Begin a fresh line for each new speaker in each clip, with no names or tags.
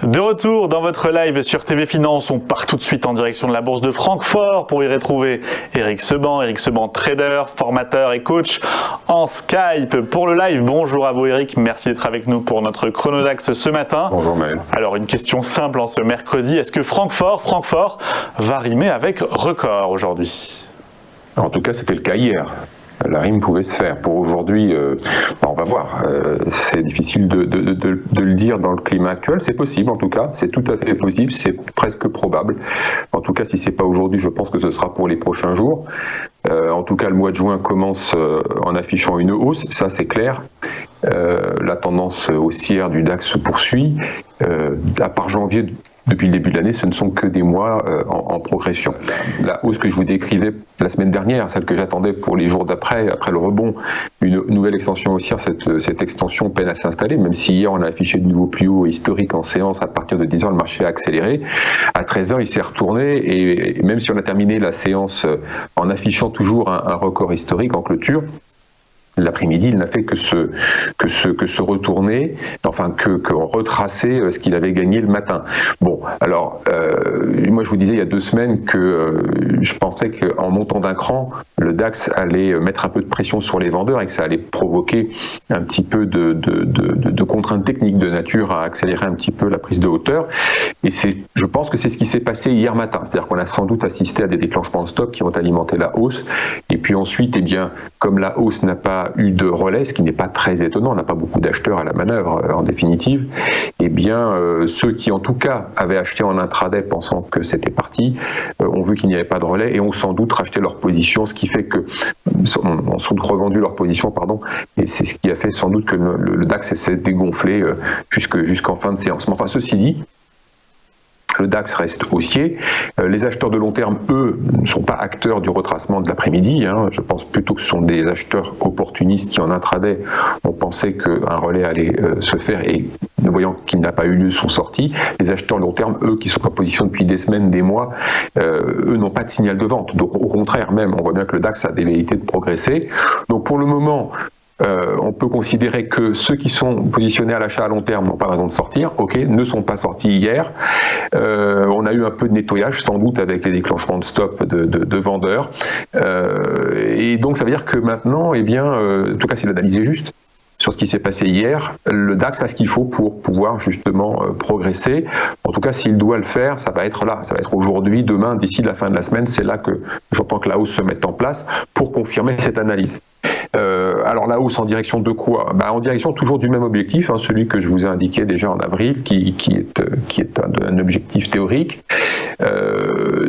De retour dans votre live sur TV Finance, on part tout de suite en direction de la bourse de Francfort pour y retrouver Eric Seban, trader, formateur et coach en Skype pour le live. Bonjour à vous Eric, merci d'être avec nous pour notre Chronodax ce matin.
Bonjour Maël.
Alors une question simple en ce mercredi, est-ce que Francfort va rimer avec record aujourd'hui?
En tout cas c'était le cas hier. La rime pouvait se faire. Pour aujourd'hui, on va voir. C'est difficile de le dire dans le climat actuel. C'est possible en tout cas. C'est tout à fait possible. C'est presque probable. En tout cas, si c'est pas aujourd'hui, je pense que ce sera pour les prochains jours. En tout cas, le mois de juin commence en affichant une hausse. Ça, c'est clair. La tendance haussière du DAX se poursuit. À part janvier, depuis le début de l'année, ce ne sont que des mois en progression. La hausse que je vous décrivais la semaine dernière, celle que j'attendais pour les jours d'après, après le rebond, une nouvelle extension haussière, cette extension peine à s'installer, même si hier on a affiché de nouveaux plus hauts historiques en séance, à partir de 10h, le marché a accéléré. À 13h, il s'est retourné, et même si on a terminé la séance en affichant toujours un record historique en clôture, l'après-midi, il n'a fait que se retourner, enfin que retracer ce qu'il avait gagné le matin. Bon, alors, moi je vous disais il y a 2 semaines que je pensais qu'en montant d'un cran, le DAX allait mettre un peu de pression sur les vendeurs et que ça allait provoquer un petit peu de contraintes techniques de nature à accélérer un petit peu la prise de hauteur. Et je pense que c'est ce qui s'est passé hier matin. C'est-à-dire qu'on a sans doute assisté à des déclenchements de stock qui ont alimenté la hausse. Et puis ensuite, eh bien, comme la hausse n'a pas eu de relais, ce qui n'est pas très étonnant, on n'a pas beaucoup d'acheteurs à la manœuvre en définitive, eh bien ceux qui en tout cas avaient acheté en intraday pensant que c'était parti, ont vu qu'il n'y avait pas de relais et ont sans doute racheté leur position, ce qui fait que ont sans doute revendu leur position, pardon, et c'est ce qui a fait sans doute que le DAX s'est dégonflé jusqu'en fin de séance. Mais enfin, ceci dit, le DAX reste haussier. Les acheteurs de long terme, eux, ne sont pas acteurs du retracement de l'après-midi. Je pense plutôt que ce sont des acheteurs opportunistes qui, en intraday, ont pensé qu'un relais allait se faire et, ne voyant qu'il n'a pas eu lieu, sont sortis. Les acheteurs de long terme, eux, qui sont en position depuis des semaines, des mois, eux n'ont pas de signal de vente. Donc, au contraire, même, on voit bien que le DAX a des velléités de progresser. Donc, pour le moment, on peut considérer que ceux qui sont positionnés à l'achat à long terme n'ont pas raison de sortir, ne sont pas sortis hier. On a eu un peu de nettoyage sans doute avec les déclenchements de stop de vendeurs. Et donc ça veut dire que maintenant, eh bien, en tout cas si l'analyse est juste, sur ce qui s'est passé hier, le DAX a ce qu'il faut pour pouvoir justement progresser. En tout cas, s'il doit le faire, ça va être là. Ça va être aujourd'hui, demain, d'ici la fin de la semaine. C'est là que j'entends que la hausse se mette en place pour confirmer cette analyse. Alors la hausse en direction de quoi? En direction toujours du même objectif, celui que je vous ai indiqué déjà en avril, qui est un objectif théorique.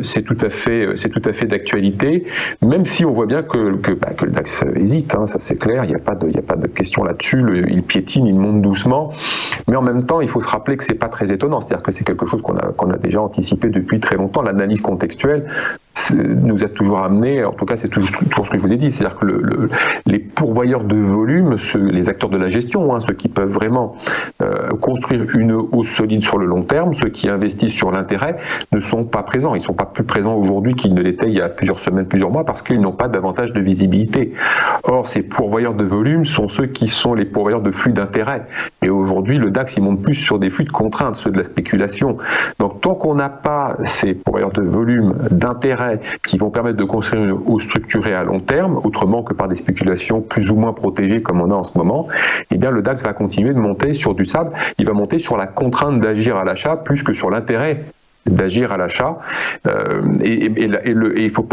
C'est tout à fait d'actualité, même si on voit bien que le DAX hésite, ça c'est clair, il n'y a pas de question là-dessus, il piétine, il monte doucement, mais en même temps il faut se rappeler que c'est pas très étonnant, c'est-à-dire que c'est quelque chose qu'on a déjà anticipé depuis très longtemps. L'analyse contextuelle nous a toujours amené, en tout cas c'est toujours ce que je vous ai dit, c'est-à-dire que les pourvoyeurs de volume, les acteurs de la gestion, ceux qui peuvent vraiment construire une hausse solide sur le long terme, ceux qui investissent sur l'intérêt, ne sont pas présents. Ils ne sont pas plus présents aujourd'hui qu'ils ne l'étaient il y a plusieurs semaines, plusieurs mois, parce qu'ils n'ont pas davantage de visibilité. Or, ces pourvoyeurs de volume sont ceux qui sont les pourvoyeurs de flux d'intérêt. Et aujourd'hui, le DAX, il monte plus sur des flux de contraintes, ceux de la spéculation. Donc, tant qu'on n'a pas ces pourvoyeurs de volume d'intérêt qui vont permettre de construire une hausse structurée à long terme, autrement que par des spéculations plus ou moins protégées comme on a en ce moment, eh bien le DAX va continuer de monter sur du sable. Il va monter sur la contrainte d'agir à l'achat plus que sur l'intérêt d'agir à l'achat. Il faut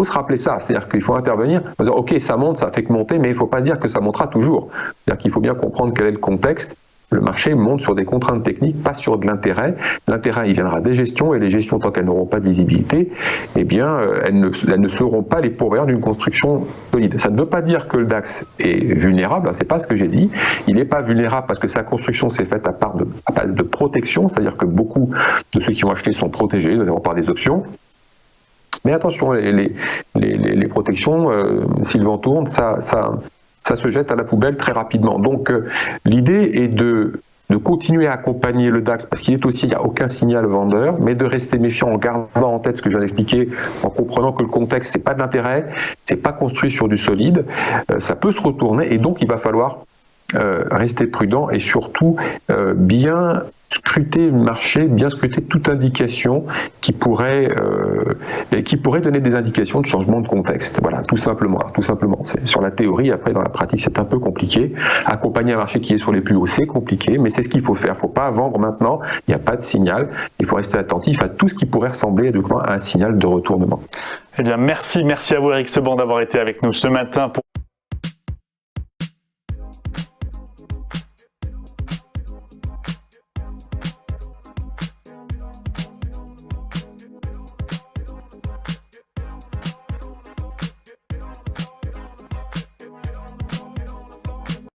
se rappeler ça, c'est-à-dire qu'il faut intervenir, dire, ok, ça monte, ça fait que monter, mais il ne faut pas se dire que ça montera toujours. C'est-à-dire qu'il faut bien comprendre quel est le contexte. Le marché monte sur des contraintes techniques, pas sur de l'intérêt. L'intérêt, il viendra des gestions, et les gestions, tant qu'elles n'auront pas de visibilité, eh bien, elles ne seront pas les pourvoyeurs d'une construction solide. Ça ne veut pas dire que le DAX est vulnérable, c'est pas ce que j'ai dit. Il n'est pas vulnérable parce que sa construction s'est faite à base de protection, c'est-à-dire que beaucoup de ceux qui ont acheté sont protégés, notamment par des options. Mais attention, les protections, s'ils vent tourne, ça se jette à la poubelle très rapidement. Donc l'idée est de continuer à accompagner le DAX, parce qu'il est haussier, il n'y a aucun signal vendeur, mais de rester méfiant en gardant en tête ce que je viens d'expliquer, en comprenant que le contexte, c'est pas de l'intérêt, c'est pas construit sur du solide, ça peut se retourner, et donc il va falloir rester prudent et surtout bien scruter le marché, bien scruter toute indication qui pourrait donner des indications de changement de contexte. Voilà, tout simplement. C'est sur la théorie, après dans la pratique c'est un peu compliqué. Accompagner un marché qui est sur les plus hauts, c'est compliqué, mais c'est ce qu'il faut faire. Il ne faut pas vendre maintenant, il n'y a pas de signal. Il faut rester attentif à tout ce qui pourrait ressembler à un signal de retournement.
Eh bien, merci à vous Eric Seban d'avoir été avec nous ce matin.